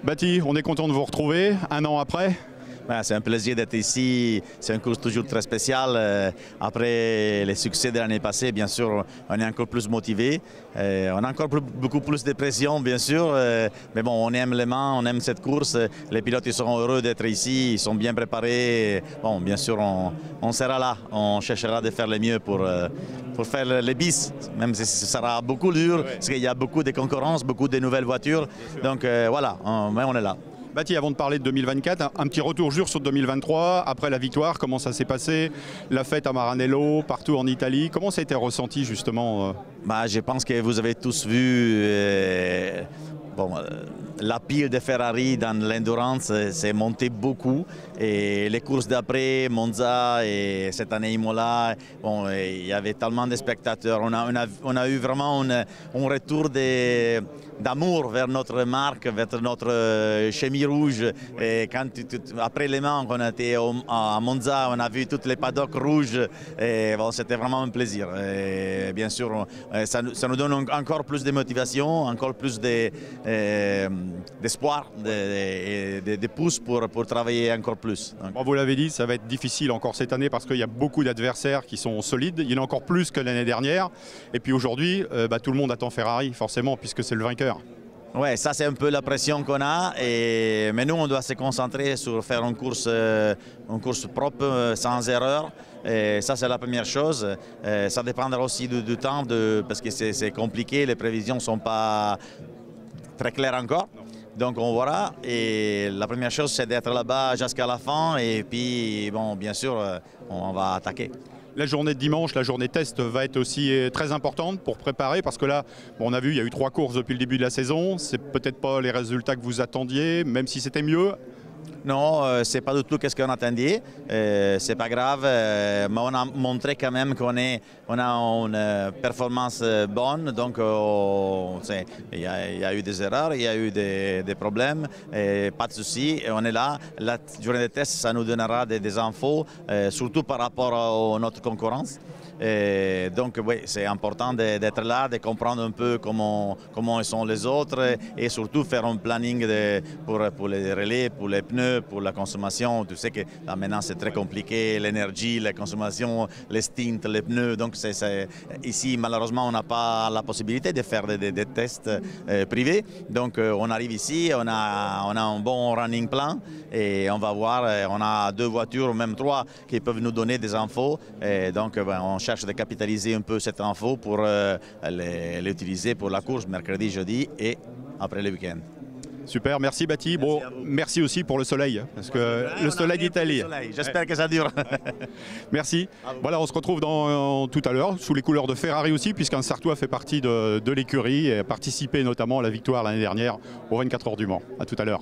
Bati, on est content de vous retrouver un an après. C'est un plaisir d'être ici. C'est une course toujours très spéciale. Après les succès de l'année passée, bien sûr, on est encore plus motivé. On a encore beaucoup plus de pression, bien sûr. Mais bon, on aime les mains, on aime cette course. Les pilotes ils seront heureux d'être ici. Ils sont bien préparés. Bon, bien sûr, on sera là. On cherchera de faire le mieux pour faire les bis, même si ce sera beaucoup dur, parce qu'il y a beaucoup de concurrence, beaucoup de nouvelles voitures. Donc voilà, mais on est là. Bati, avant de parler de 2024, un petit retour juste sur 2023. Après la victoire, comment ça s'est passé? La fête à Maranello, partout en Italie. Comment ça a été ressenti justement? Je pense que vous avez tous vu la pile de Ferrari dans l'endurance s'est montée beaucoup. Et les courses d'après, Monza et cette année Imola, bon, il y avait tellement de spectateurs. On a eu vraiment un retour d'amour vers notre marque, vers notre chemise rouge. Et quand après les Mans, on était à Monza, on a vu toutes les paddocks rouges. Bon, c'était vraiment un plaisir. Et bien sûr, ça nous donne encore plus de motivation, encore plus d'espoir, de pouces pour travailler encore plus. Bon, vous l'avez dit, ça va être difficile encore cette année parce qu'il y a beaucoup d'adversaires qui sont solides. Il y en a encore plus que l'année dernière. Et puis aujourd'hui, tout le monde attend Ferrari, forcément, puisque c'est le vainqueur. Oui, ça c'est un peu la pression qu'on a, mais nous on doit se concentrer sur faire une course propre, sans erreur. Et ça c'est la première chose. Ça dépendra aussi du temps, parce que c'est compliqué, les prévisions ne sont pas très claires encore. Donc on verra, et la première chose c'est d'être là-bas jusqu'à la fin, et puis bon, bien sûr on va attaquer. La journée de dimanche, la journée test va être aussi très importante pour préparer, parce que là, on a vu, il y a eu 3 courses depuis le début de la saison. C'est peut-être pas les résultats que vous attendiez, même si c'était mieux. Non, c'est pas du tout ce qu'on attendait. C'est pas grave, mais on a montré quand même qu'on a une performance bonne. Donc, il y a eu des erreurs, il y a eu des problèmes, pas de souci. On est là. La journée de test, ça nous donnera des infos, surtout par rapport à notre concurrence. Donc oui, c'est important d'être là, de comprendre un peu comment sont les autres, et surtout faire un planning pour les relais, pour les pneus, pour la consommation. Tu sais que là maintenant c'est très compliqué, l'énergie, la consommation, les stints, les pneus. Donc ici malheureusement on n'a pas la possibilité de faire des tests privés. Donc on arrive ici, on a un bon running plan, et on va voir, on a 2 voitures, même 3 qui peuvent nous donner des infos. Et donc on cherche de capitaliser un peu cette info pour l'utiliser pour la course mercredi, jeudi et après le week-end. Super, merci Bati. Bon, merci aussi pour le soleil, parce que le soleil d'Italie. J'espère que ça dure. Merci. Voilà, on se retrouve tout à l'heure, sous les couleurs de Ferrari aussi, puisqu'un Sartois fait partie de l'écurie et a participé notamment à la victoire l'année dernière aux 24 heures du Mans. À tout à l'heure.